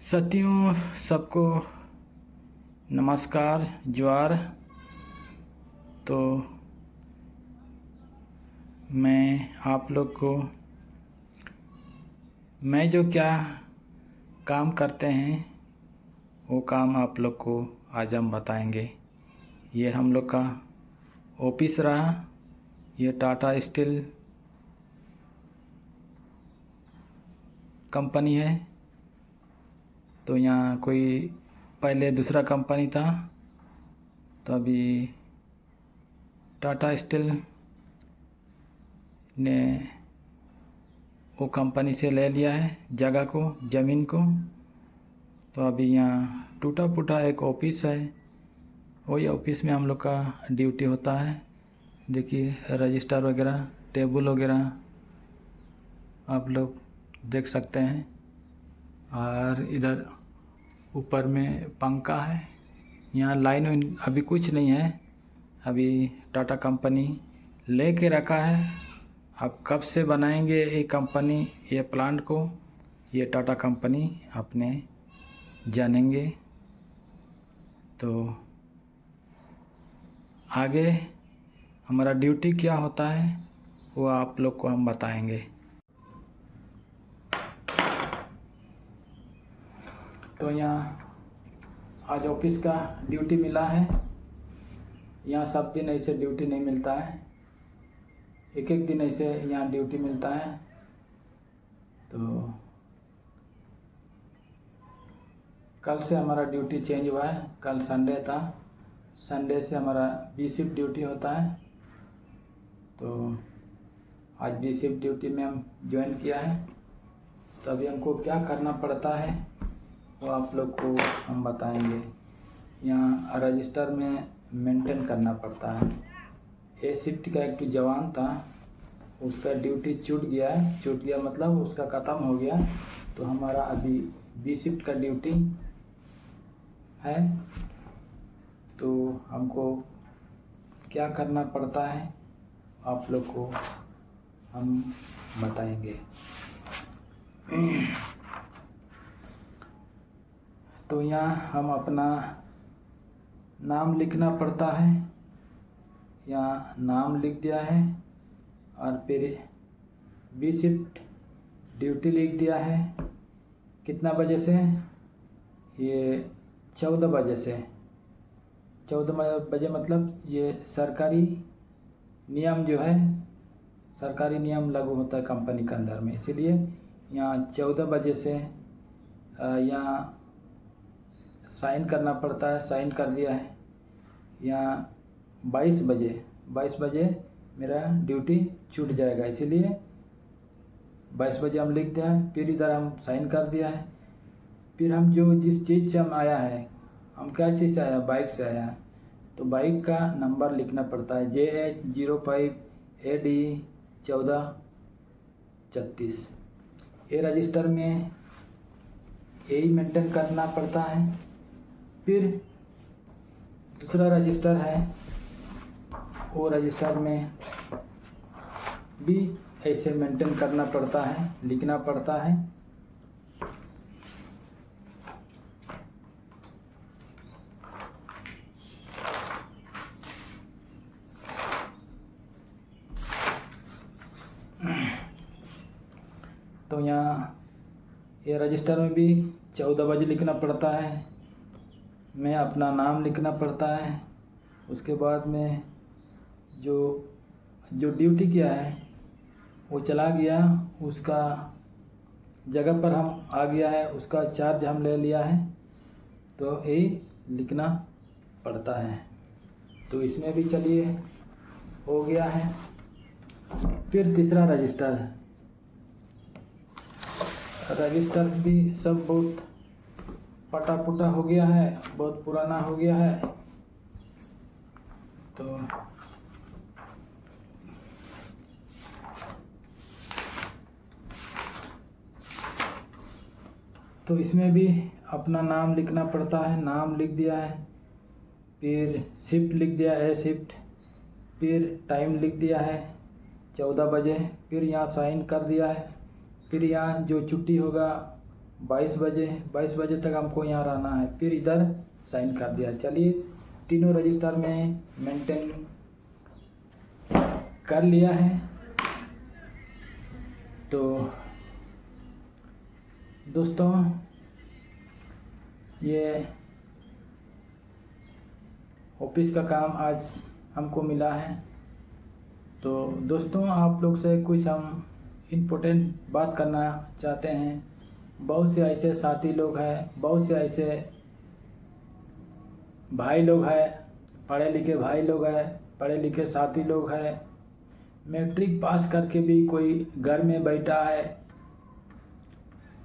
साथियों, सबको नमस्कार जोहार। तो मैं आप लोग को मैं जो क्या काम करते हैं वो काम आप लोग को आज हम बताएंगे। ये हम लोग का ऑफिस रहा। ये टाटा स्टील कंपनी है। तो यहाँ कोई पहले दूसरा कंपनी था, तो अभी टाटा स्टील ने वो कंपनी से ले लिया है जगह को, ज़मीन को। तो अभी यहाँ टूटा फूटा एक ऑफिस है। वही ऑफिस में हम लोग का ड्यूटी होता है। देखिए रजिस्टर वगैरह, टेबल वगैरह आप लोग देख सकते हैं। और इधर ऊपर में पंखा है। यहाँ लाइन अभी कुछ नहीं है, अभी टाटा कंपनी ले के रखा है। अब कब से बनाएंगे ये कंपनी, ये प्लांट को, ये टाटा कंपनी अपने जानेंगे। तो आगे हमारा ड्यूटी क्या होता है वो आप लोग को हम बताएंगे। तो यहाँ आज ऑफिस का ड्यूटी मिला है। यहाँ सब दिन ऐसे ड्यूटी नहीं मिलता है, एक एक दिन ऐसे यहाँ ड्यूटी मिलता है। तो कल से हमारा ड्यूटी चेंज हुआ है। कल संडे था, संडे से हमारा बी शिफ्ट ड्यूटी होता है। तो आज बी शिफ्ट ड्यूटी में हम ज्वाइन किया है। तो अभी हमको क्या करना पड़ता है वो आप लोग को हम बताएंगे। यहाँ रजिस्टर में मेंटेन करना पड़ता है। ए शिफ्ट का एक जवान था, उसका ड्यूटी छूट गया मतलब उसका ख़त्म हो गया। तो हमारा अभी बी शिफ्ट का ड्यूटी है। तो हमको क्या करना पड़ता है आप लोग को हम बताएंगे। तो यहाँ हम अपना नाम लिखना पड़ता है। यहाँ नाम लिख दिया है और फिर बी शिफ्ट ड्यूटी लिख दिया है। कितना बजे से? ये 14 बजे से। 14 बजे मतलब ये सरकारी नियम जो है, सरकारी नियम लागू होता है कंपनी के अंदर में, इसीलिए यहाँ 14 बजे से यहाँ साइन करना पड़ता है। साइन कर दिया है। यहाँ 22 बजे मेरा ड्यूटी छूट जाएगा, इसीलिए 22 बजे हम लिख दिया है। फिर इधर हम साइन कर दिया है। फिर हम जो जिस चीज़ से हम आया है, हम क्या चीज़ से आया, बाइक से आया है, तो बाइक का नंबर लिखना पड़ता है JH05AD1436। ये रजिस्टर में यही मेंटेन करना पड़ता है। फिर दूसरा रजिस्टर है, वो रजिस्टर में भी ऐसे मेंटेन करना पड़ता है, लिखना पड़ता है। तो यहाँ ये रजिस्टर में भी 14 बजे लिखना पड़ता है। मैं अपना नाम लिखना पड़ता है। उसके बाद में जो ड्यूटी किया है वो चला गया, उसका जगह पर हम आ गया है, उसका चार्ज हम ले लिया है, तो यही लिखना पड़ता है। तो इसमें भी चलिए हो गया है। फिर तीसरा रजिस्टर भी सब बहुत पटा पुटा हो गया है, बहुत पुराना हो गया है। तो इसमें भी अपना नाम लिखना पड़ता है। नाम लिख दिया है, फिर शिफ्ट लिख दिया है, शिफ्ट, फिर टाइम लिख दिया है 14 बजे, फिर यहाँ साइन कर दिया है। फिर यहाँ जो छुट्टी होगा 22 बजे तक हमको यहाँ रहना है। फिर इधर साइन कर दिया। चलिए तीनों रजिस्टर में मेंटेन कर लिया है। तो दोस्तों ये ऑफिस का काम आज हमको मिला है। तो दोस्तों आप लोग से कुछ हम इम्पोर्टेंट बात करना चाहते हैं। बहुत से ऐसे साथी लोग हैं, बहुत से ऐसे भाई लोग हैं, पढ़े लिखे भाई लोग हैं, पढ़े लिखे साथी लोग हैं, मैट्रिक पास करके भी कोई घर में बैठा है,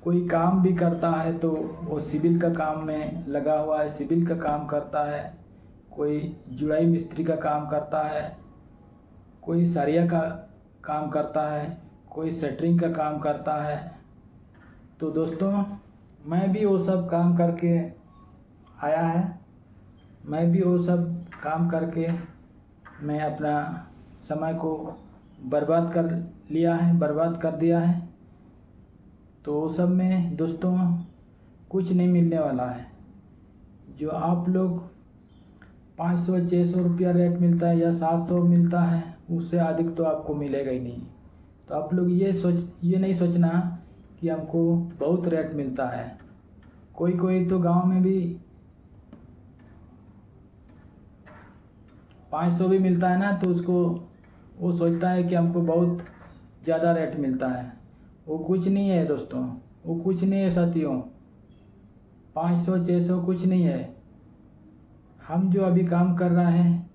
कोई काम भी करता है तो वो सिविल का काम में लगा हुआ है, सिविल का काम करता है, कोई जुड़ाई मिस्त्री का काम करता है, कोई सरिया का काम करता है, कोई सेटरिंग का काम करता है। तो दोस्तों मैं भी वो सब काम करके आया है। मैं भी वो सब काम करके मैं अपना समय को बर्बाद कर लिया है, बर्बाद कर दिया है। तो वो सब में दोस्तों कुछ नहीं मिलने वाला है। जो आप लोग 500-600 रुपया रेट मिलता है या 700 मिलता है, उससे अधिक तो आपको मिलेगा ही नहीं। तो आप लोग ये नहीं सोचना कि हमको बहुत रेट मिलता है। कोई तो गांव में भी 500 भी मिलता है ना, तो उसको वो सोचता है कि हमको बहुत ज़्यादा रेट मिलता है। वो कुछ नहीं है दोस्तों, वो कुछ नहीं है साथियों। 500-600 कुछ नहीं है। हम जो अभी काम कर रहे हैं,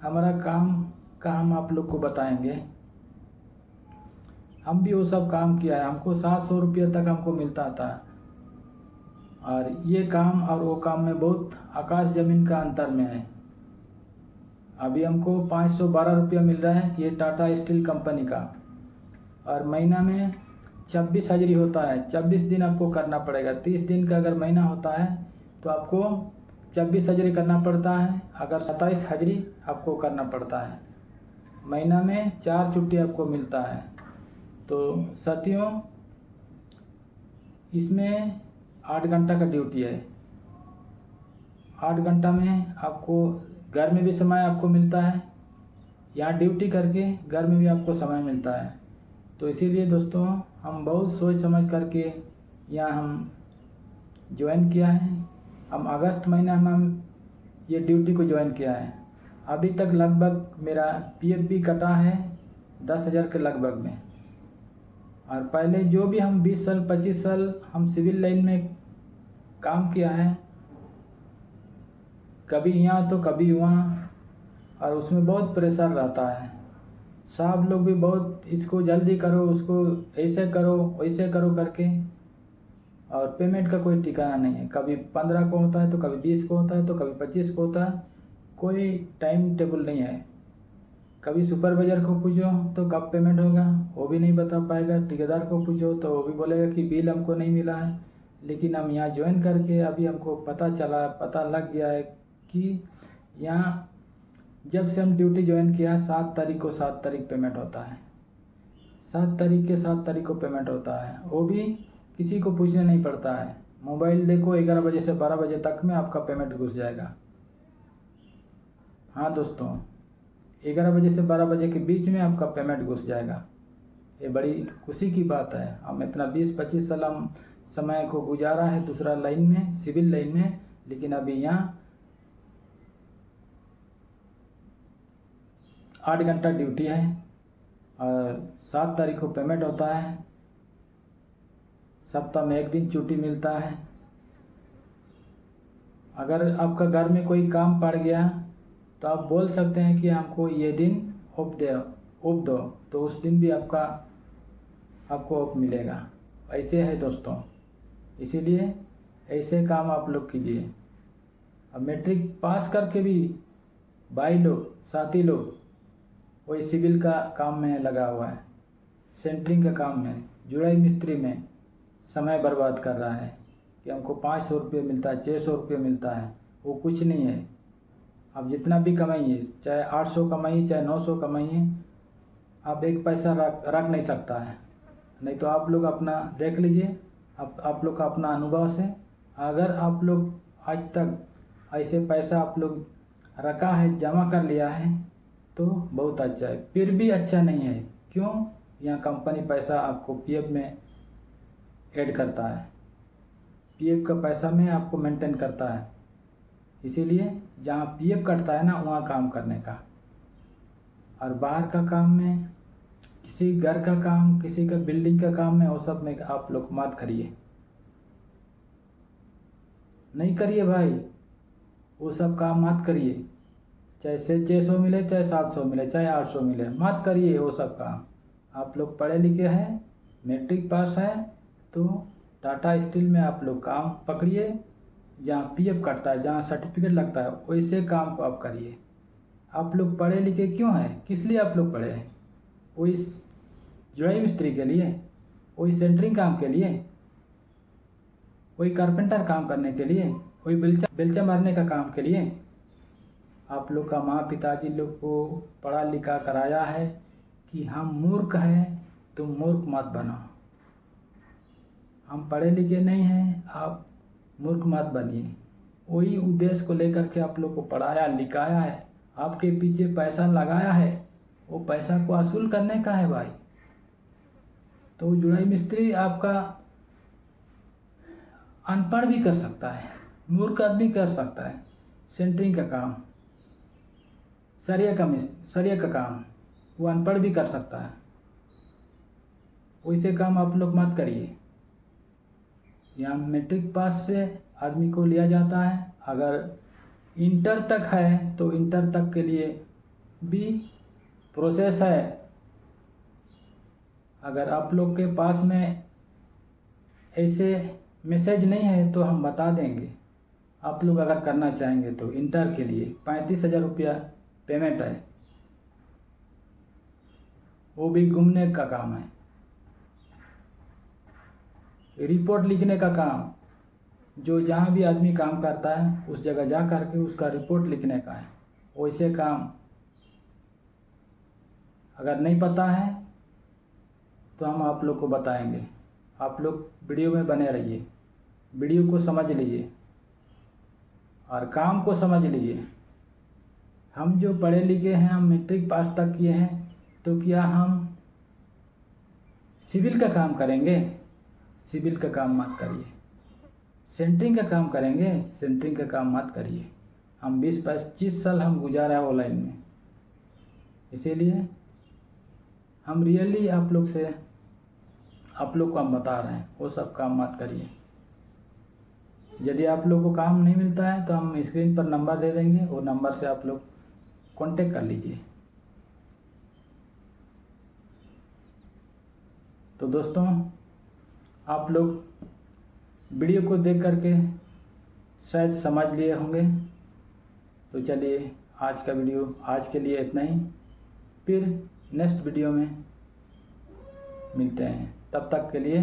हमारा काम का हम आप लोग को बताएंगे। हम भी वो सब काम किया है। हमको 700 रुपये तक हमको मिलता था। और ये काम और वो काम में बहुत आकाश ज़मीन का अंतर में है। अभी हमको 512 रुपया मिल रहा है, ये टाटा स्टील कंपनी का। और महीना में 26 हाजिरी होता है। 26 दिन आपको करना पड़ेगा। 30 दिन का अगर महीना होता है तो आपको 26 हाजिरी करना पड़ता है। अगर 27 हाजिरी आपको करना पड़ता है। महीना में 4 छुट्टी आपको मिलता है। तो साथियों इसमें 8 घंटा का ड्यूटी है। 8 घंटा में आपको घर में भी समय आपको मिलता है। यहाँ ड्यूटी करके घर में भी आपको समय मिलता है। तो इसीलिए दोस्तों हम बहुत सोच समझ करके यहाँ हम ज्वाइन किया है। हम अगस्त महीना में हम ये ड्यूटी को ज्वाइन किया है। अभी तक लगभग मेरा पीएफ भी कटा है 10,000 के लगभग में। और पहले जो भी हम 20 साल 25 साल हम सिविल लाइन में काम किया है, कभी यहाँ तो कभी वहाँ, और उसमें बहुत प्रेशर रहता है। साहब लोग भी बहुत इसको जल्दी करो, उसको ऐसे करो वैसे करो करके, और पेमेंट का कोई ठिकाना नहीं है। कभी 15 को होता है तो कभी 20 को होता है तो कभी 25 को होता है। कोई टाइम टेबल नहीं है। कभी सुपरवाइजर को पूछो तो कब पेमेंट होगा वो भी नहीं बता पाएगा। ठेकेदार को पूछो तो वो भी बोलेगा कि बिल हमको नहीं मिला है। लेकिन हम यहाँ ज्वाइन करके अभी हमको पता लग गया है कि यहाँ जब से हम ड्यूटी ज्वाइन किया 7 तारीख को 7 तारीख पेमेंट होता है। 7 तारीख के 7 तारीख को पेमेंट होता है। वो भी किसी को पूछना नहीं पड़ता है। मोबाइल देखो 11 बजे से 12 बजे तक में आपका पेमेंट घुस जाएगा। हाँ दोस्तों 11 बजे से 12 बजे के बीच में आपका पेमेंट घुस जाएगा। ये बड़ी खुशी की बात है। हम इतना 20-25 साल हम समय को गुजारा है दूसरा लाइन में, सिविल लाइन में, लेकिन अभी यहाँ 8 घंटा ड्यूटी है और 7 तारीख को पेमेंट होता है। सप्ताह में 1 दिन छुट्टी मिलता है। अगर आपका घर में कोई काम पड़ गया तो आप बोल सकते हैं कि हमको ये दिन ऑफ दो, तो उस दिन भी आपको ऑफ मिलेगा। ऐसे है दोस्तों। इसीलिए ऐसे काम आप लोग कीजिए। अब मैट्रिक पास करके भी भाई लोग साथी लोग वही सिविल का काम में लगा हुआ है, सेंटरिंग का काम में, जुड़ाई मिस्त्री में समय बर्बाद कर रहा है कि हमको 500 रुपये मिलता है, 600 रुपये मिलता है। वो कुछ नहीं है। आप जितना भी कमाइए, चाहे 800 कमाइए चाहे 900 कमाइए, आप 1 पैसा रख नहीं सकता है। नहीं तो आप लोग अपना देख लीजिए, आप लोग का अपना अनुभव से। अगर आप लोग आज तक ऐसे पैसा आप लोग रखा है, जमा कर लिया है, तो बहुत अच्छा है। फिर भी अच्छा नहीं है, क्यों? यहाँ कंपनी पैसा आपको पीएफ में ऐड करता है, पीएफ का पैसा में आपको मेंटेन करता है। इसीलिए जहाँ पीएफ कटता है ना, वहाँ काम करने का। और बाहर का काम में, किसी घर का काम, किसी का बिल्डिंग का काम में, वो सब में आप लोग मत करिए, नहीं करिए भाई, वो सब काम मत करिए। चाहे 600 मिले, चाहे 700 मिले, चाहे 800 मिले, मत करिए वो सब काम। आप लोग पढ़े लिखे हैं, मैट्रिक पास है, तो टाटा स्टील में आप लोग काम पकड़िए। जहाँ पीएफ कटता है, जहाँ सर्टिफिकेट लगता है, वैसे काम को आप करिए। आप लोग पढ़े लिखे क्यों हैं? किस लिए आप लोग पढ़े हैं? वही जुड़ाई मिस्त्री के लिए, वही सेंटरिंग काम के लिए, वही कारपेंटर काम करने के लिए, वही बेलचा मारने का काम के लिए? आप लोग का माँ पिताजी लोग को पढ़ा लिखा कराया है कि हम मूर्ख हैं, तुम मूर्ख मत बनो। हम पढ़े लिखे नहीं हैं, आप मूर्ख मत बनिए। वही उद्देश्य को लेकर के आप लोग को पढ़ाया लिखाया है, आपके पीछे पैसा लगाया है, वो पैसा को वसूल करने का है भाई। तो जुड़ाई मिस्त्री आपका अनपढ़ भी कर सकता है, मूर्ख आदमी कर सकता है। सेंटरिंग का काम, सरिया का काम, वो अनपढ़ भी कर सकता है। वैसे काम आप लोग मत करिए। यहाँ मैट्रिक पास से आदमी को लिया जाता है। अगर इंटर तक है तो इंटर तक के लिए भी प्रोसेस है। अगर आप लोग के पास में ऐसे मैसेज नहीं है तो हम बता देंगे। आप लोग अगर करना चाहेंगे तो इंटर के लिए 35,000 रुपया पेमेंट है, वो भी घूमने का काम है। रिपोर्ट लिखने का काम, जो जहाँ भी आदमी काम करता है उस जगह जा करके उसका रिपोर्ट लिखने का है। वैसे काम अगर नहीं पता है तो हम आप लोग को बताएंगे। आप लोग वीडियो में बने रहिए, वीडियो को समझ लीजिए और काम को समझ लीजिए। हम जो पढ़े लिखे हैं, हम मैट्रिक पास तक किए हैं, तो क्या हम सिविल का काम करेंगे? सिविल का काम मत करिए। सेंटरिंग का काम करेंगे? सेंटरिंग का काम मत करिए। हम 20-25 साल हम गुजारा है वो लाइन में, इसीलिए हम रियली आप लोग को हम बता रहे हैं, वो सब काम मत करिए। यदि आप लोग को काम नहीं मिलता है तो हम स्क्रीन पर नंबर दे देंगे, वो नंबर से आप लोग कांटेक्ट कर लीजिए। तो दोस्तों, आप लोग वीडियो को देख करके शायद समझ लिए होंगे। तो चलिए, आज का वीडियो आज के लिए इतना ही। फिर नेक्स्ट वीडियो में मिलते हैं। तब तक के लिए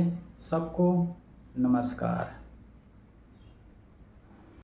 सबको नमस्कार।